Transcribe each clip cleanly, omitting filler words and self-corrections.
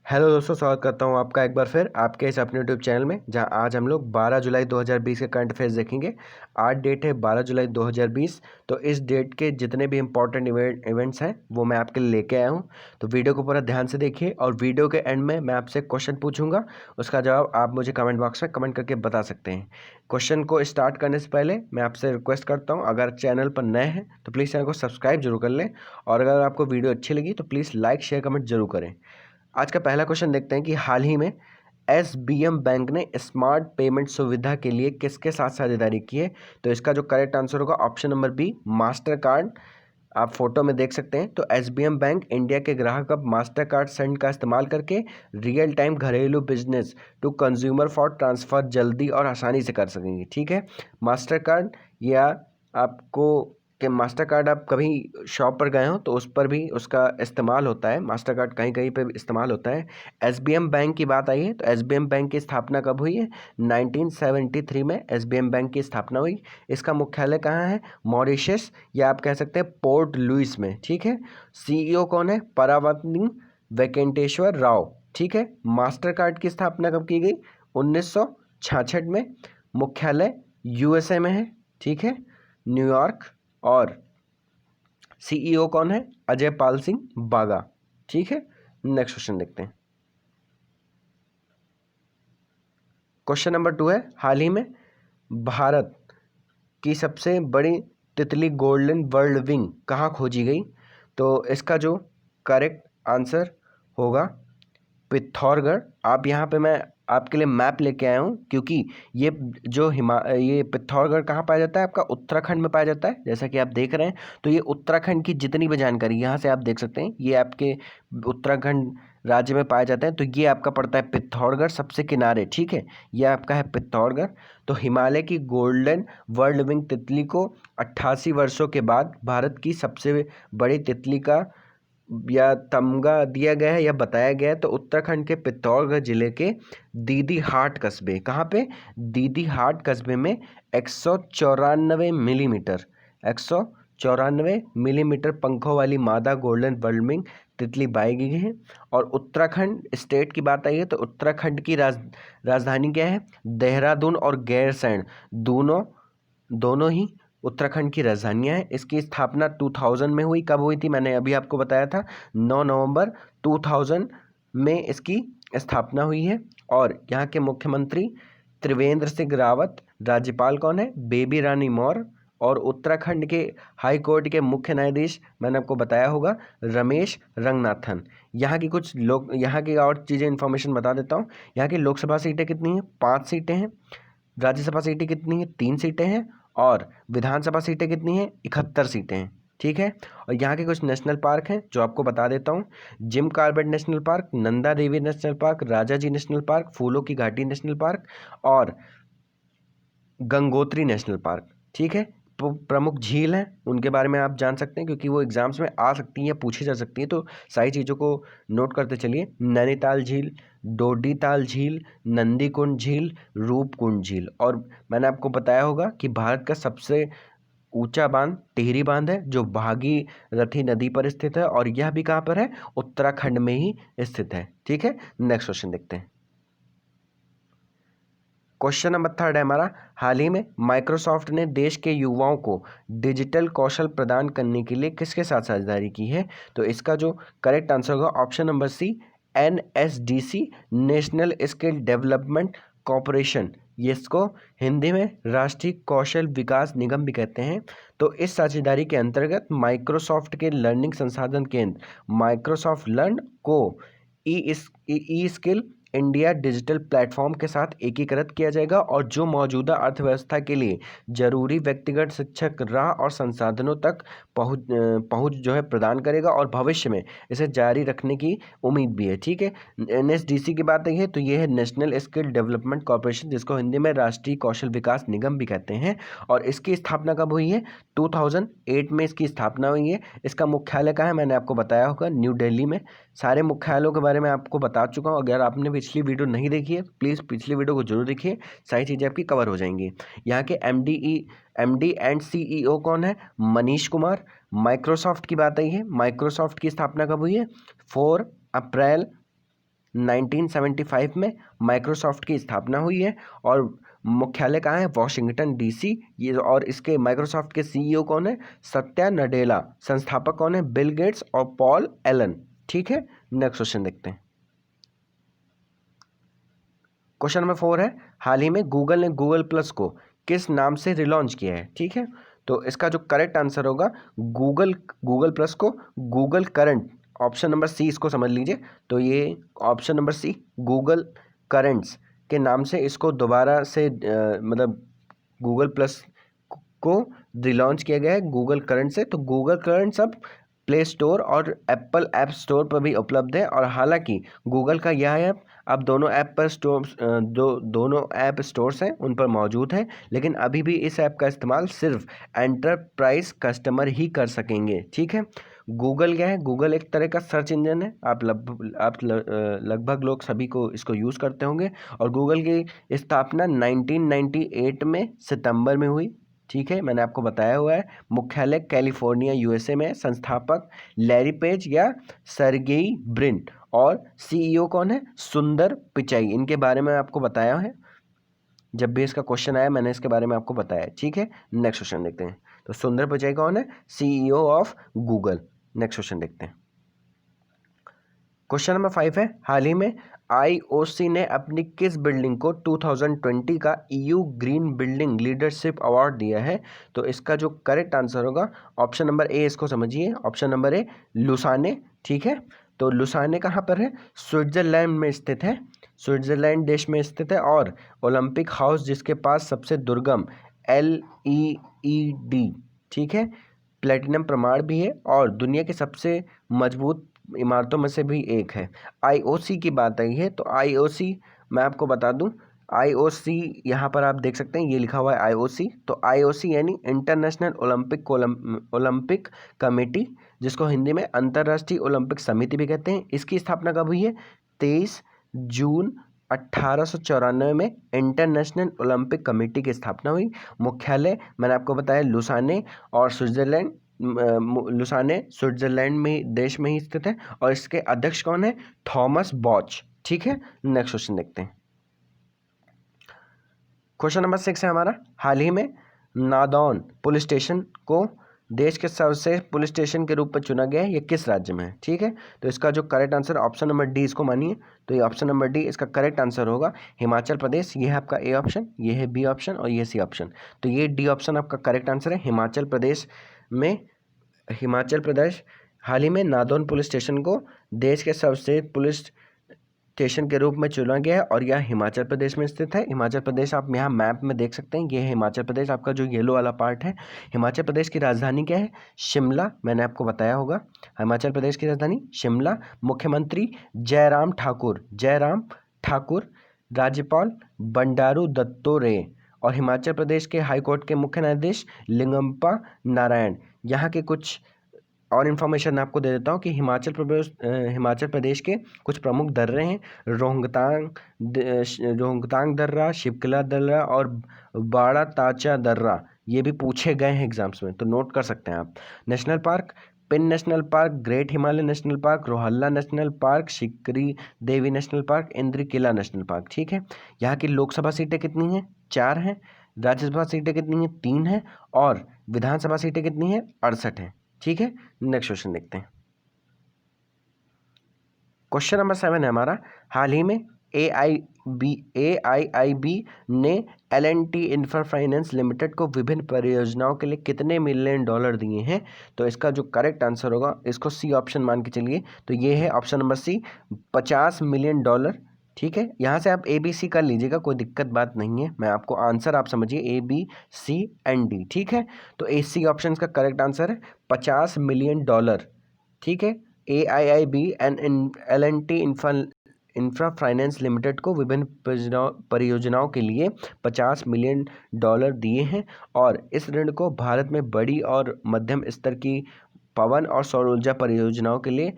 Hello दोस्तों, स्वागत करता हूं आपका एक बार फिर आपके इस अपने यूट्यूब चैनल में, जहां आज हम लोग 12 जुलाई 2020 के करंट अफेयर्स देखेंगे। आज डेट है 12 जुलाई 2020। तो इस डेट के जितने भी इंपॉर्टेंट इवेंट्स हैं वो मैं आपके लिए लेके आया हूं। तो वीडियो को पूरा ध्यान से देखिए और वीडियो के एंड में मैं आपसे क्वेश्चन पूछूंगा, उसका जवाब आप मुझे कमेंट बॉक्स में कमेंट करके बता सकते हैं। क्वेश्चन को स्टार्ट करने से पहले मैं आपसे रिक्वेस्ट करता हूँ, अगर चैनल पर नए हैं तो प्लीज़ चैनल को सब्सक्राइब जरूर कर लें, और अगर आपको वीडियो अच्छी लगी तो प्लीज़ लाइक शेयर कमेंट जरूर करें। आज का पहला क्वेश्चन देखते हैं कि हाल ही में एसबीएम बैंक ने स्मार्ट पेमेंट सुविधा के लिए किसके साथ साझेदारी की है। तो इसका जो करेक्ट आंसर होगा option number B, Mastercard. आप फोटो में देख सकते हैं। तो एसबीएम बैंक इंडिया के ग्राहक अब मास्टर कार्ड सेंड का इस्तेमाल करके रियल टाइम घरेलू business to consumer for transfer जल्दी और आसानी से कर सकेंगे। ठीक है, मास्टर कार्ड या आपको कि मास्टर कार्ड आप कभी शॉप पर गए हो तो उस पर भी उसका इस्तेमाल होता है। मास्टर कार्ड कहीं कहीं पे इस्तेमाल होता है। एसबीएम बैंक की बात आई है तो एसबीएम बैंक की स्थापना कब हुई है? 1973 में एसबीएम बैंक की स्थापना हुई। इसका मुख्यालय कहाँ है? मॉरिशस, या आप कह सकते हैं पोर्ट लुइस में। ठीक है। सीईओ कौन है? परावतनी वेंकटेश्वर राव। ठीक है। मास्टर कार्ड की स्थापना कब की गई? 1966 में। मुख्यालय यूएसए में है। ठीक है, न्यूयॉर्क। और सीईओ कौन है? अजय पाल सिंह बागा। ठीक है, नेक्स्ट क्वेश्चन देखते हैं। क्वेश्चन नंबर 2 है, हाल ही में भारत की सबसे बड़ी तितली गोल्डन वर्ल्ड विंग कहाँ खोजी गई? तो इसका जो करेक्ट आंसर होगा पिथौरगढ़। आप यहाँ पे मैं आपके लिए मैप लेके आया हूँ, क्योंकि ये जो ये पिथौरगढ़ कहाँ पाया जाता है? आपका उत्तराखंड में पाया जाता है, जैसा कि आप देख रहे हैं। तो ये उत्तराखंड की जितनी भी जानकारी यहाँ से आप देख सकते हैं, ये आपके उत्तराखंड राज्य में पाया जाता है। तो ये आपका पड़ता है पिथौरगढ़, सबसे किनारे। ठीक है, ये आपका है पिथौरगढ़। तो हिमालय की गोल्डन वर्ल्ड विंग तितली को 88 वर्षों के बाद भारत की सबसे बड़ी तितली का या तमगा दिया गया है या बताया गया है। तो उत्तराखंड के पिथौरगढ़ जिले के दीदी हाट कस्बे, कहाँ पे? दीदी हाट कस्बे में 194 मिलीमीटर 194 मिलीमीटर पंखों वाली मादा गोल्डन वर्ल्ड तितली पाई गई है। और उत्तराखंड स्टेट की बात आई है तो उत्तराखंड की राजधानी क्या है? देहरादून और गैरसैंण दोनों ही उत्तराखंड की राजधानियाँ हैं। इसकी स्थापना 2000 में हुई। कब हुई थी? मैंने अभी आपको बताया था, 9 नवंबर 2000 में इसकी स्थापना हुई है। और यहाँ के मुख्यमंत्री त्रिवेंद्र सिंह रावत। राज्यपाल कौन है? बेबी रानी मौर्य। और उत्तराखंड के हाई कोर्ट के मुख्य न्यायाधीश मैंने आपको बताया होगा, रमेश रंगनाथन। यहाँ की और चीज़ें इन्फॉर्मेशन बता देता हूँ। यहाँ की लोकसभा सीटें कितनी हैं? 5 सीटें हैं। राज्यसभा सीटें कितनी हैं? 3 सीटें हैं। और विधानसभा सीटें कितनी हैं? 71 सीटें हैं। ठीक है। और यहाँ के कुछ नेशनल पार्क हैं जो आपको बता देता हूँ। Jim Corbett national park, Nanda Devi national park, Raja ji national park, फूलों की घाटी नेशनल पार्क और गंगोत्री नेशनल पार्क। ठीक है। तो प्रमुख झील हैं, उनके बारे में आप जान सकते हैं, क्योंकि वो एग्जाम्स में आ सकती हैं, पूछी जा सकती हैं। तो सारी चीज़ों को नोट करते चलिए। नैनीताल झील, डोडीताल झील, नंदीकुंड झील, रूपकुंड झील। और मैंने आपको बताया होगा कि भारत का सबसे ऊंचा बांध टिहरी बांध है, जो भागीरथी नदी पर स्थित है। और यह भी कहाँ पर है? उत्तराखंड में ही स्थित है। ठीक है, नेक्स्ट क्वेश्चन देखते हैं। क्वेश्चन नंबर 3 है हमारा, हाल ही में माइक्रोसॉफ्ट ने देश के युवाओं को डिजिटल कौशल प्रदान करने के लिए किसके साथ साझेदारी की है? तो इसका जो करेक्ट आंसर होगा option number C, NSDC, national skill development corporation. ये इसको हिंदी में राष्ट्रीय कौशल विकास निगम भी कहते हैं। तो इस साझेदारी के अंतर्गत माइक्रोसॉफ्ट के लर्निंग संसाधन केंद्र माइक्रोसॉफ्ट लर्न को ई स्किल इंडिया डिजिटल प्लेटफॉर्म के साथ एकीकृत किया जाएगा, और जो मौजूदा अर्थव्यवस्था के लिए जरूरी व्यक्तिगत शिक्षक राह और संसाधनों तक पहुंच जो है प्रदान करेगा, और भविष्य में इसे जारी रखने की उम्मीद भी है। ठीक है। एनएसडीसी की बात है तो ये है नेशनल स्किल डेवलपमेंट कॉरपोरेशन, जिसको हिंदी में राष्ट्रीय कौशल विकास निगम भी कहते हैं। और इसकी स्थापना कब हुई है? 2008 में इसकी स्थापना हुई है। इसका मुख्यालय कहाँ है? मैंने आपको बताया होगा, न्यू दिल्ली में। सारे मुख्यालयों के बारे में आपको बता चुका हूँ। अगर आपने पिछली वीडियो नहीं देखी है प्लीज़ पिछली वीडियो को जरूर देखिए, सारी चीज़ें आपकी कवर हो जाएंगी। यहाँ के एमडी एंड सीईओ कौन है? मनीष कुमार। माइक्रोसॉफ्ट की बात आई है, माइक्रोसॉफ्ट की स्थापना कब हुई है? 4 अप्रैल 1975 में माइक्रोसॉफ्ट की स्थापना हुई है और मुख्यालय कहाँ है? Washington DC. ये और इसके माइक्रोसॉफ्ट के सीईओ कौन है? सत्या नडेला। संस्थापक कौन है? बिल गेट्स और पॉल एलन। ठीक है, नेक्स्ट क्वेश्चन देखते हैं। क्वेश्चन नंबर 4 है, हाल ही में गूगल ने गूगल प्लस को किस नाम से रिलॉन्च किया है? ठीक है, तो इसका जो करेक्ट आंसर होगा गूगल प्लस को Google current, option number C इसको समझ लीजिए। तो ये option number C Google currents के नाम से इसको दोबारा से मतलब गूगल प्लस को रिलॉन्च किया गया है गूगल करंट से। तो गूगल करंट अब प्ले स्टोर और एप्पल ऐप स्टोर पर भी उपलब्ध है और हालांकि गूगल का यह ऐप अब दोनों ऐप पर दोनों ऐप स्टोर्स हैं उन पर मौजूद है, लेकिन अभी भी इस ऐप का इस्तेमाल सिर्फ एंटरप्राइज कस्टमर ही कर सकेंगे। ठीक है, गूगल क्या है? गूगल एक तरह का सर्च इंजन है। आप लगभग लोग सभी को इसको यूज़ करते होंगे और गूगल की स्थापना 1998 में सितंबर में हुई। ठीक है, मैंने आपको बताया हुआ है। मुख्यालय कैलिफोर्निया यूएसए में। संस्थापक लैरी पेज या सर्गेई ब्रिन और सीईओ कौन है? सुंदर पिचाई। इनके बारे में आपको बताया है, जब भी इसका क्वेश्चन आया मैंने इसके बारे में आपको बताया। ठीक है, नेक्स्ट क्वेश्चन देखते हैं। तो सुंदर पिचाई कौन है? CEO of Google. Next question देखते हैं। क्वेश्चन नंबर 5 है, हाल ही में आईओसी ने अपनी किस बिल्डिंग को 2020 का EU green building leadership award दिया है? तो इसका जो करेक्ट आंसर होगा ऑप्शन नंबर ए, इसको समझिए, ऑप्शन नंबर ए लुसाने। ठीक है, तो लुसाने कहाँ पर है? स्विट्जरलैंड में स्थित है, स्विट्जरलैंड देश में स्थित है। और ओलंपिक हाउस जिसके पास सबसे दुर्गम LEED, ठीक है, प्लेटिनम प्रमाण भी है और दुनिया के सबसे मजबूत इमारतों में से भी एक है। आईओसी की बात आई है तो आईओसी मैं आपको बता दूं, आईओसी यहाँ पर आप देख सकते हैं, ये लिखा हुआ है आईओसी। तो आईओसी यानी इंटरनेशनल ओलंपिक कमेटी, जिसको हिंदी में अंतर्राष्ट्रीय ओलंपिक समिति भी कहते हैं। इसकी स्थापना कब हुई है? 23 जून 1894 में इंटरनेशनल ओलंपिक कमेटी की स्थापना हुई। मुख्यालय मैंने आपको बताया लुसाने और स्विट्जरलैंड, लुसाने स्विट्जरलैंड में देश में ही स्थित है और इसके अध्यक्ष कौन है? थॉमस बॉच। ठीक है, नेक्स्ट क्वेश्चन देखते हैं। क्वेश्चन नंबर 6 है हमारा, हाल ही में नादौन पुलिस स्टेशन को देश के सर्वश्रेष्ठ पुलिस स्टेशन के रूप में चुना गया है, ये किस राज्य में है? ठीक है, तो इसका जो correct answer option number D, इसको मानिए। तो ये ऑप्शन नंबर डी इसका करेक्ट आंसर होगा, हिमाचल प्रदेश। ये है आपका ए ऑप्शन, ये है बी ऑप्शन और ये सी ऑप्शन। तो ये डी ऑप्शन आपका करेक्ट आंसर है। हिमाचल प्रदेश हाल ही में नादौन पुलिस स्टेशन को देश के सर्वश्रेष्ठ पुलिस स्टेशन के रूप में चुना गया है और यह हिमाचल प्रदेश में स्थित है। हिमाचल प्रदेश आप यहाँ मैप में देख सकते हैं, ये है हिमाचल प्रदेश, आपका जो येलो वाला पार्ट है। हिमाचल प्रदेश की राजधानी क्या है? शिमला, मैंने आपको बताया होगा, हिमाचल प्रदेश की राजधानी शिमला। मुख्यमंत्री जयराम ठाकुर, राज्यपाल बंडारू दत्तोरेय और हिमाचल प्रदेश के हाईकोर्ट के मुख्य न्यायाधीश लिंगप्पा नारायण। यहाँ के कुछ और इन्फॉर्मेशन मैं आपको दे देता हूँ कि हिमाचल प्रदेश के कुछ प्रमुख दर्रे हैं, रोहतांग दर्रा, शिवकिला दर्रा और बाड़ा ताचा दर्रा। ये भी पूछे गए हैं एग्जाम्स में, तो नोट कर सकते हैं आप। National park, Pin national park, great Himalaya national park, Rohalla national park, Shikari Devi national park, Indra Kila national park. ठीक है, यहाँ की लोकसभा सीटें कितनी हैं? 4 हैं। राज्यसभा सीटें कितनी हैं? 3 हैं। और विधानसभा सीटें कितनी हैं? 68 हैं। ठीक है, नेक्स्ट क्वेश्चन देखते हैं। क्वेश्चन नंबर 7 है हमारा, हाल ही में AIIB ने L&T इंफ्रा फाइनेंस लिमिटेड को विभिन्न परियोजनाओं के लिए कितने मिलियन डॉलर दिए हैं? तो इसका जो करेक्ट आंसर होगा, इसको सी ऑप्शन मान के चलिए, तो ये है option number C, 50 million dollar. ठीक है, यहाँ से आप ABC कर लीजिएगा, कोई दिक्कत बात नहीं है। मैं आपको आंसर आप समझिए ABCND। ठीक है, तो AC ऑप्शन का करेक्ट आंसर है 50 मिलियन डॉलर। ठीक है, AIIB and L&T infra finance limited को विभिन्न परियोजनाओं के लिए 50 मिलियन डॉलर दिए हैं और इस ऋण को भारत में बड़ी और मध्यम स्तर की पवन और सौर ऊर्जा परियोजनाओं के लिए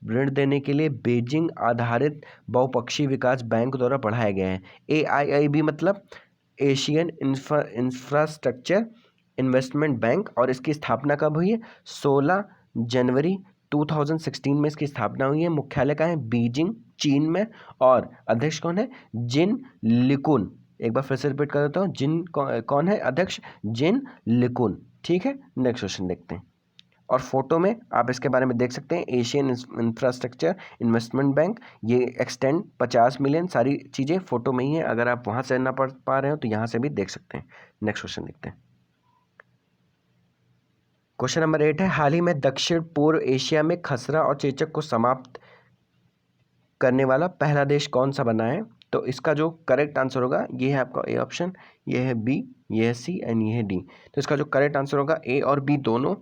ऋण देने के लिए बीजिंग आधारित बहुपक्षीय विकास बैंक द्वारा बढ़ाया गया है। AIIB मतलब एशियन इंफ्रास्ट्रक्चर इन्वेस्टमेंट बैंक, और इसकी स्थापना कब हुई है? 16 जनवरी 2016 में इसकी स्थापना हुई है। मुख्यालय कहाँ है? बीजिंग। चीन में, और अध्यक्ष कौन है, जिन लिकुन। एक बार फिर से रिपीट कर देता हूँ, कौन है अध्यक्ष, जिन लिकुन। ठीक है, नेक्स्ट क्वेश्चन देखते हैं। और फोटो में आप इसके बारे में देख सकते हैं, एशियन इंफ्रास्ट्रक्चर इन्वेस्टमेंट बैंक, ये एक्सटेंड 50 मिलियन, सारी चीज़ें फोटो में ही है। अगर आप वहाँ से ना पढ़ पा रहे हो तो यहाँ से भी देख सकते हैं। नेक्स्ट क्वेश्चन देखते हैं। क्वेश्चन नंबर 8 है, हाल ही में दक्षिण पूर्व एशिया में खसरा और चेचक को समाप्त करने वाला पहला देश कौन सा बना है? तो इसका जो करेक्ट आंसर होगा, ये है आपका ए ऑप्शन, ये है बी, ये है सी एंड ये है डी। तो इसका जो करेक्ट आंसर होगा ए और बी दोनों,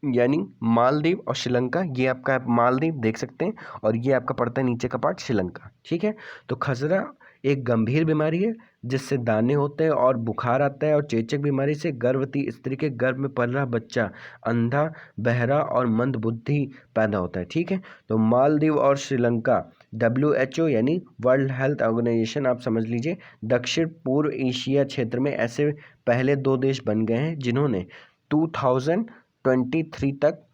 यानी मालदीव और श्रीलंका। ये आपका मालदीव देख सकते हैं, और ये आपका पड़ता है नीचे का पार्ट श्रीलंका। ठीक है, तो खसरा एक गंभीर बीमारी है जिससे दाने होते हैं और बुखार आता है, और चेचक बीमारी से गर्भवती स्त्री के गर्भ में पल रहा बच्चा अंधा, बहरा और मंदबुद्धि पैदा होता है। ठीक है, तो मालदीव और श्रीलंका WHO यानी वर्ल्ड हेल्थ ऑर्गेनाइजेशन, आप समझ लीजिए, दक्षिण पूर्व एशिया क्षेत्र में ऐसे पहले 2 देश बन गए हैं जिन्होंने 2023 तक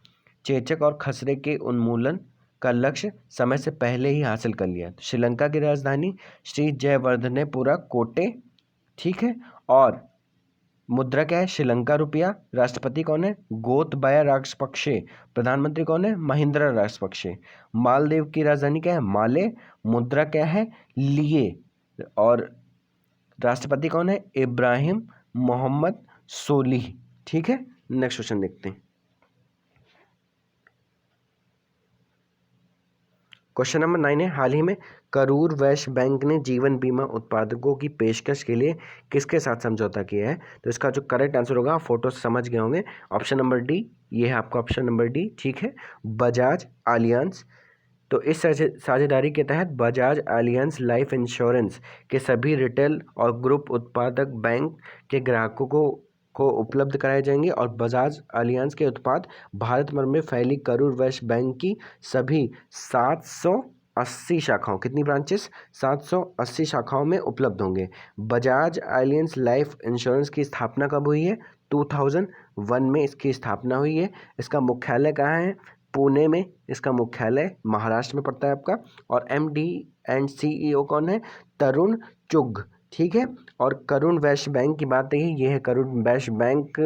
चेचक और खसरे के उन्मूलन का लक्ष्य समय से पहले ही हासिल कर लिया। तो श्रीलंका की राजधानी श्री जयवर्धनेपुरा कोटे। ठीक है, और मुद्रा क्या है, श्रीलंका रुपया। राष्ट्रपति कौन है, गोतबाया राजपक्षे। प्रधानमंत्री कौन है, महिंद्रा राजपक्षे। मालदीव की राजधानी क्या है, माले। मुद्रा क्या है, लिए। और राष्ट्रपति कौन है, इब्राहिम मोहम्मद सोलिह। ठीक है, नेक्स्ट क्वेश्चन देखते हैं। क्वेश्चन नंबर 9 है, हाल ही में करूर वैश्य बैंक ने जीवन बीमा उत्पादकों की पेशकश के लिए किसके साथ समझौता किया है? तो इसका जो करेक्ट आंसर होगा, फोटो से समझ गए होंगे, ऑप्शन नंबर डी, ये है आपका ऑप्शन नंबर डी। ठीक है, बजाज आलियांज। तो इस साझेदारी के तहत बजाज आलियांज लाइफ इंश्योरेंस के सभी रिटेल और ग्रुप उत्पादक बैंक के ग्राहकों को उपलब्ध कराए जाएंगे, और बजाज आलियांज के उत्पाद भारत भर में फैली करूर वैश्य बैंक की सभी 780 शाखाओं, कितनी ब्रांचेस, 780 शाखाओं में उपलब्ध होंगे। बजाज आलियांज लाइफ इंश्योरेंस की स्थापना कब हुई है? 2001 में इसकी स्थापना हुई है। इसका मुख्यालय कहाँ है? पुणे में। इसका मुख्यालय महाराष्ट्र में पड़ता है आपका। और MD एंड CEO कौन है? तरुण चुग। ठीक है, और करुण वैश्य बैंक की बात है, ये है करुण वैश्य बैंक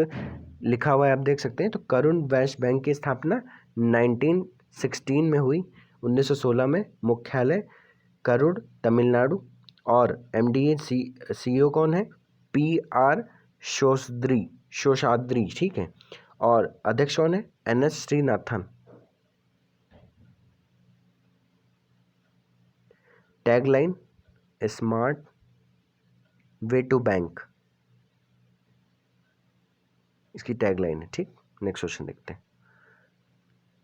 लिखा हुआ है, आप देख सकते हैं। तो करुण वैश्य बैंक की स्थापना 1916 में हुई, 1916 में। मुख्यालय करूड़, तमिलनाडु। और MD CEO कौन है? PR शोशाद्री। ठीक है, और अध्यक्ष कौन है? NS Srinathan. Tagline, smart way to bank, इसकी टैगलाइन है। ठीक, नेक्स्ट क्वेश्चन देखते हैं।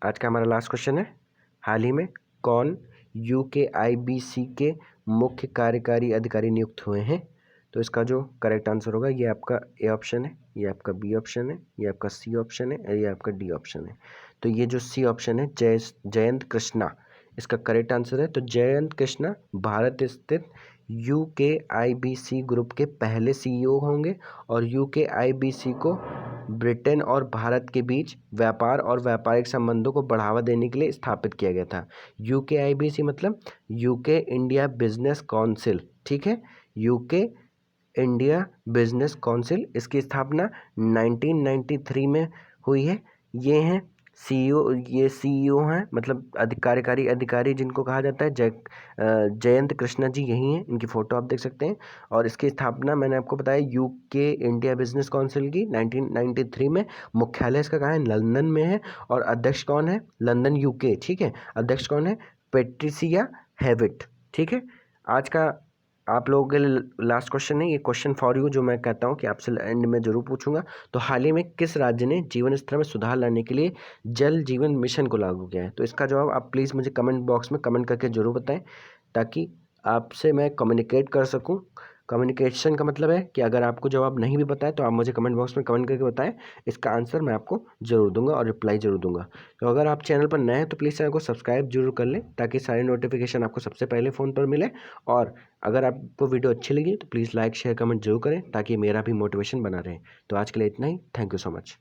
आज का हमारा लास्ट क्वेश्चन है, हाल ही में कौन UKIBC के मुख्य कार्यकारी अधिकारी नियुक्त हुए हैं? तो इसका जो करेक्ट आंसर होगा, ये आपका ए ऑप्शन है, ये आपका बी ऑप्शन है, ये आपका सी ऑप्शन है, और ये आपका डी ऑप्शन है। तो ये जो सी ऑप्शन है, जयंत कृष्णा, इसका करेक्ट आंसर है। तो जयंत कृष्णा भारत स्थित UKIBC ग्रुप के पहले CEO होंगे, और UKIBC को ब्रिटेन और भारत के बीच व्यापार और व्यापारिक संबंधों को बढ़ावा देने के लिए स्थापित किया गया था। UKIBC मतलब UK इंडिया बिजनेस काउंसिल। ठीक है, UK इंडिया बिजनेस काउंसिल, इसकी स्थापना 1993 में हुई है। ये हैं CEO, ये CEO हैं, मतलब कार्यकारी अधिकारी जिनको कहा जाता है, जयंत कृष्णा जी यही हैं, इनकी फ़ोटो आप देख सकते हैं। और इसकी स्थापना मैंने आपको बताया UK इंडिया बिजनेस काउंसिल की 1993 में। मुख्यालय इसका कहाँ है? लंदन में है। और अध्यक्ष कौन है? London UK। ठीक है, अध्यक्ष कौन है? Patricia Hewitt. ठीक है, आज का आप लोगों के लिए लास्ट क्वेश्चन है, ये क्वेश्चन फॉर यू, जो मैं कहता हूँ कि आपसे एंड में जरूर पूछूंगा। तो हाल ही में किस राज्य ने जीवन स्तर में सुधार लाने के लिए जल जीवन मिशन को लागू किया है? तो इसका जवाब आप प्लीज़ मुझे कमेंट बॉक्स में कमेंट करके जरूर बताएं, ताकि आपसे मैं कम्युनिकेट कर सकूँ। कम्युनिकेशन का मतलब है कि अगर आपको जवाब नहीं भी पता है तो आप मुझे कमेंट बॉक्स में कमेंट करके बताएं, इसका आंसर मैं आपको ज़रूर दूंगा और रिप्लाई ज़रूर दूंगा। तो अगर आप चैनल पर नए हैं तो प्लीज़ चैनल को सब्सक्राइब जरूर कर लें, ताकि सारे नोटिफिकेशन आपको सबसे पहले फ़ोन पर मिले। और अगर आपको वीडियो अच्छी लगी तो प्लीज़ लाइक शेयर कमेंट जरूर करें, ताकि मेरा भी मोटिवेशन बना रहे। तो आज के लिए इतना ही, थैंक यू सो मच।